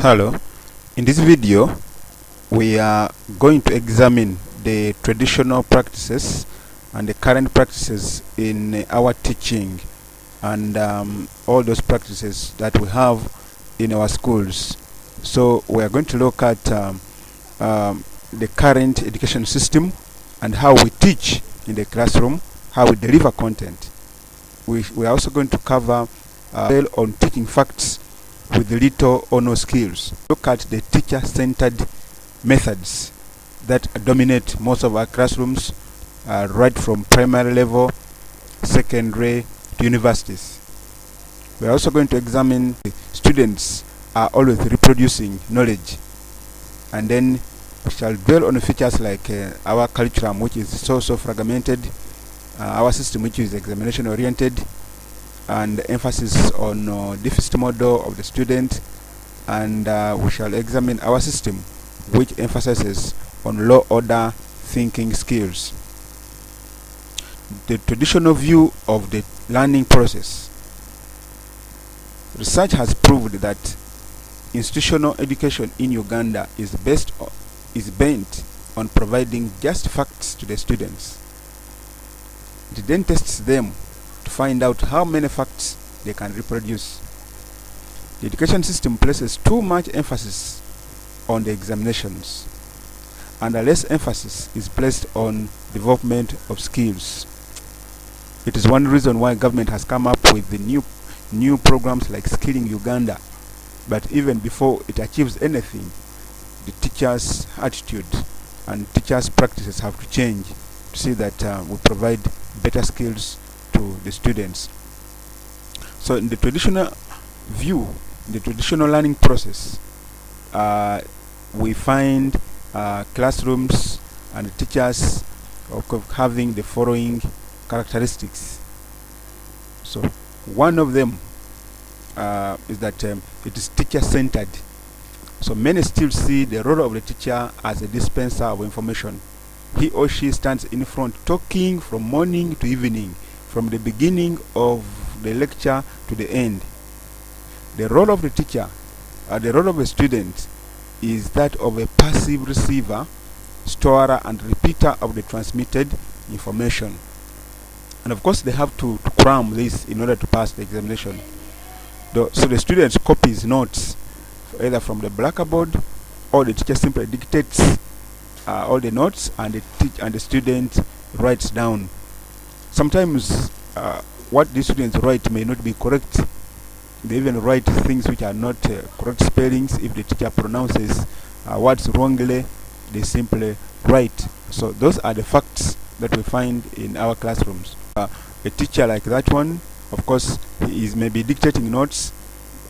Hello, in this video we are going to examine the traditional practices and the current practices in our teaching and all those practices that we have in our schools. So we are going to look at the current education system and how we teach in the classroom, how we deliver content. We are also going to cover on teaching facts with little or no skills. Look at the teacher-centered methods that dominate most of our classrooms, right from primary level, secondary to universities. We are also going to examine students are always reproducing knowledge, and then we shall dwell on the features like our curriculum, which is so fragmented, our system, which is examination oriented, and emphasis on deficit model of the student, and we shall examine our system, which emphasizes on low order thinking skills. The traditional view of the learning process. Research has proved that institutional education in Uganda is bent on providing just facts to the students. It then tests them to find out how many facts they can reproduce. The education system places too much emphasis on the examinations, and less emphasis is placed on development of skills. It is one reason why government has come up with the new programs like Skilling Uganda. But even before it achieves anything, the teachers' attitude and teachers' practices have to change to see that we provide better skills to the students. So in the traditional view, the traditional learning process, we find classrooms and teachers having the following characteristics. So one of them is that it is teacher-centered. So many still see the role of the teacher as a dispenser of information. He or she stands in front talking from morning to evening, from the beginning of the lecture to the end. The role of the teacher, the role of a student, is that of a passive receiver, storer and repeater of the transmitted information. And of course they have to cram this in order to pass the examination. So the student copies notes either from the blackboard, or the teacher simply dictates all the notes, and the student writes down. Sometimes what the students write may not be correct. They even write things which are not correct spellings. If the teacher pronounces words wrongly, they simply write. So those are the facts that we find in our classrooms. A teacher like that one, of course, he is maybe dictating notes,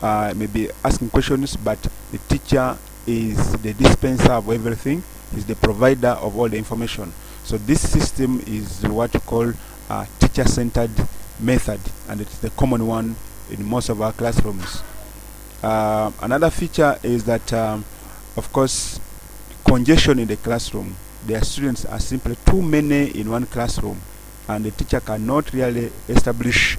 maybe asking questions, but the teacher is the dispenser of everything, is the provider of all the information. So this system is what we call a teacher-centered method, and it's the common one in most of our classrooms. Another feature is that, of course, congestion in the classroom. Their students are simply too many in one classroom, and the teacher cannot really establish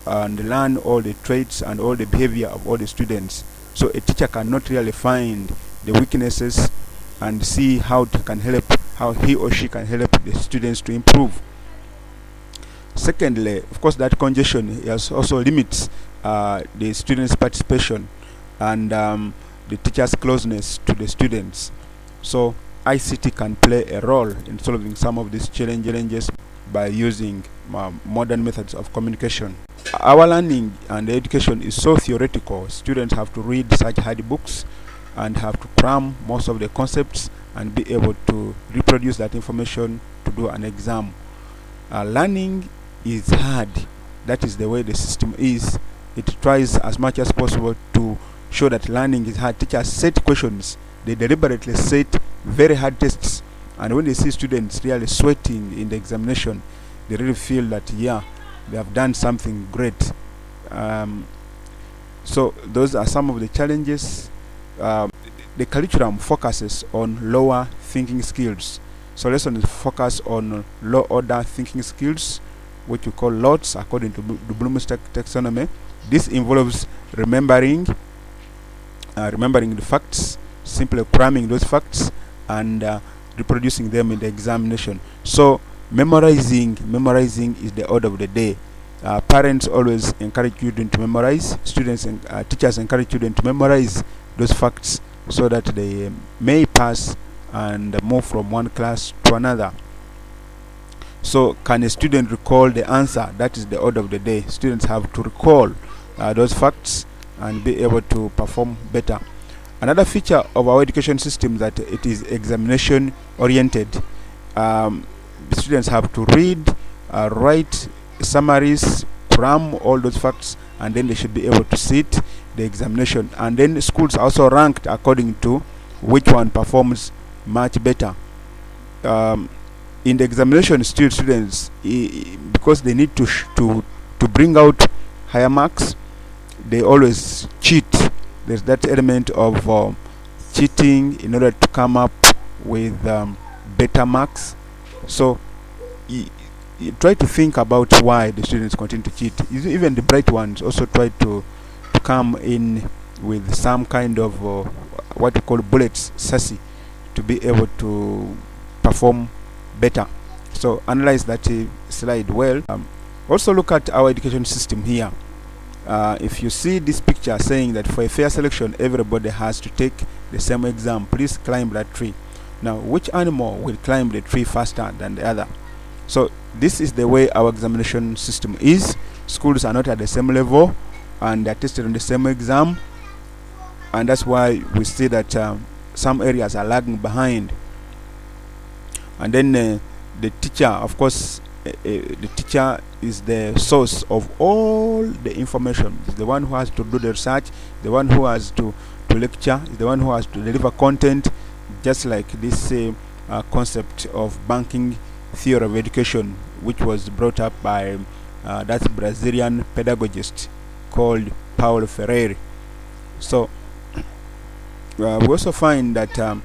and learn all the traits and all the behavior of all the students. So a teacher cannot really find the weaknesses and see how he or she can help the students to improve. Secondly, of course, that congestion also limits the students' participation and the teacher's closeness to the students. So ICT can play a role in solving some of these challenges by using modern methods of communication. Our learning and education is so theoretical. Students have to read such hard books and have to cram most of the concepts and be able to reproduce that information to do an exam. Learning is hard. That is the way the system is. It tries as much as possible to show that learning is hard. Teachers set questions. They deliberately set very hard tests, and when they see students really sweating in the examination, they really feel that, yeah, they have done something great. So those are some of the challenges. The curriculum focuses on lower thinking skills. So lessons focus on low order thinking skills, which we call LOTS according to the Bloom's taxonomy. This involves remembering, remembering the facts, simply cramming those facts, and reproducing them in the examination. So memorizing is the order of the day. Parents always encourage children to memorize. Students and teachers encourage children to memorize those facts so that they may pass and move from one class to another. So can a student recall the answer? That is the order of the day. Students have to recall those facts and be able to perform better. Another feature of our education system that it is examination oriented. Students have to read, write summaries, cram all those facts, and then they should be able to sit the examination. And then schools are also ranked according to which one performs much better. In the examination, students, because they need to bring out higher marks, they always cheat. There's that element of cheating in order to come up with better marks. So you try to think about why the students continue to cheat. Even the bright ones also try to come in with some kind of what we call bullets, sassy, to be able to perform better. So analyze that slide well. Also look at our education system here. If you see this picture saying that for a fair selection everybody has to take the same exam, please climb that tree. Now which animal will climb the tree faster than the other? So this is the way our examination system is. Schools are not at the same level and they're tested on the same exam, and that's why we see that some areas are lagging behind. And then the teacher, of course, the teacher is the source of all the information. Is the one who has to do the research, the one who has to lecture, is the one who has to deliver content, just like this concept of banking theory of education, which was brought up by that Brazilian pedagogist called Paulo Freire. So we also find that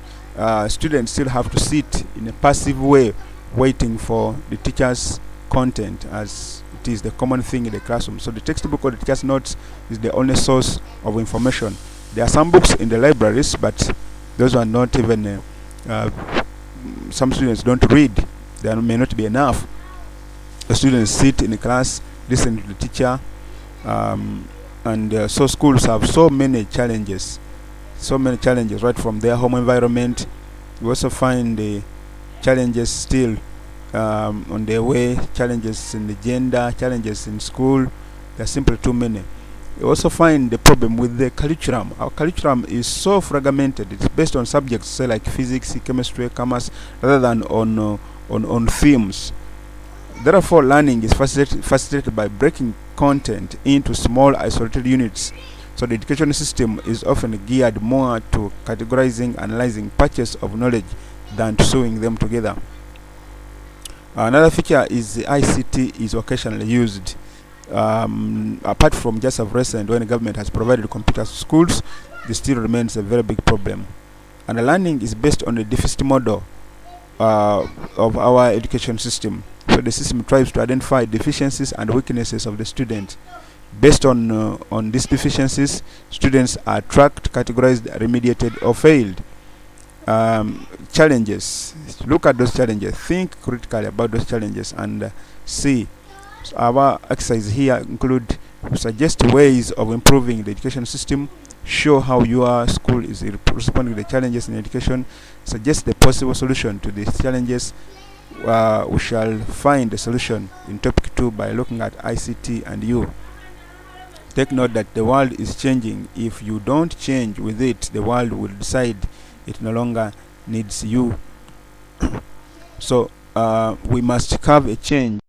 students still have to sit in a passive way waiting for the teacher's content, as it is the common thing in the classroom. So the textbook or the teacher's notes is the only source of information. There are some books in the libraries, but those are not even some students don't read. There may not be enough. The students sit in the class, listen to the teacher, and so schools have so many challenges right from their home environment. We also find the challenges still on their way, challenges in the gender, challenges in school. There are simply too many. We also find the problem with the curriculum. Our curriculum is so fragmented. It's based on subjects, say like physics, chemistry, commerce, rather than on themes. Therefore, learning is facilitated by breaking content into small isolated units. So the education system is often geared more to categorizing, analyzing patches of knowledge than to sewing them together. Another feature is the ICT is occasionally used. Apart from just of recent, when the government has provided computers to schools, this still remains a very big problem. And the learning is based on the deficit model of our education system. So the system tries to identify deficiencies and weaknesses of the student. Based on these deficiencies, students are tracked, categorized, remediated, or failed. Challenges. Look at those challenges. Think critically about those challenges and see. So our exercise here include suggest ways of improving the education system, show how your school is responding to the challenges in education, suggest the possible solution to these challenges. We shall find the solution in topic 2 by looking at ICT and you. Take note that the world is changing. If you don't change with it, the world will decide it no longer needs you. So we must have a change.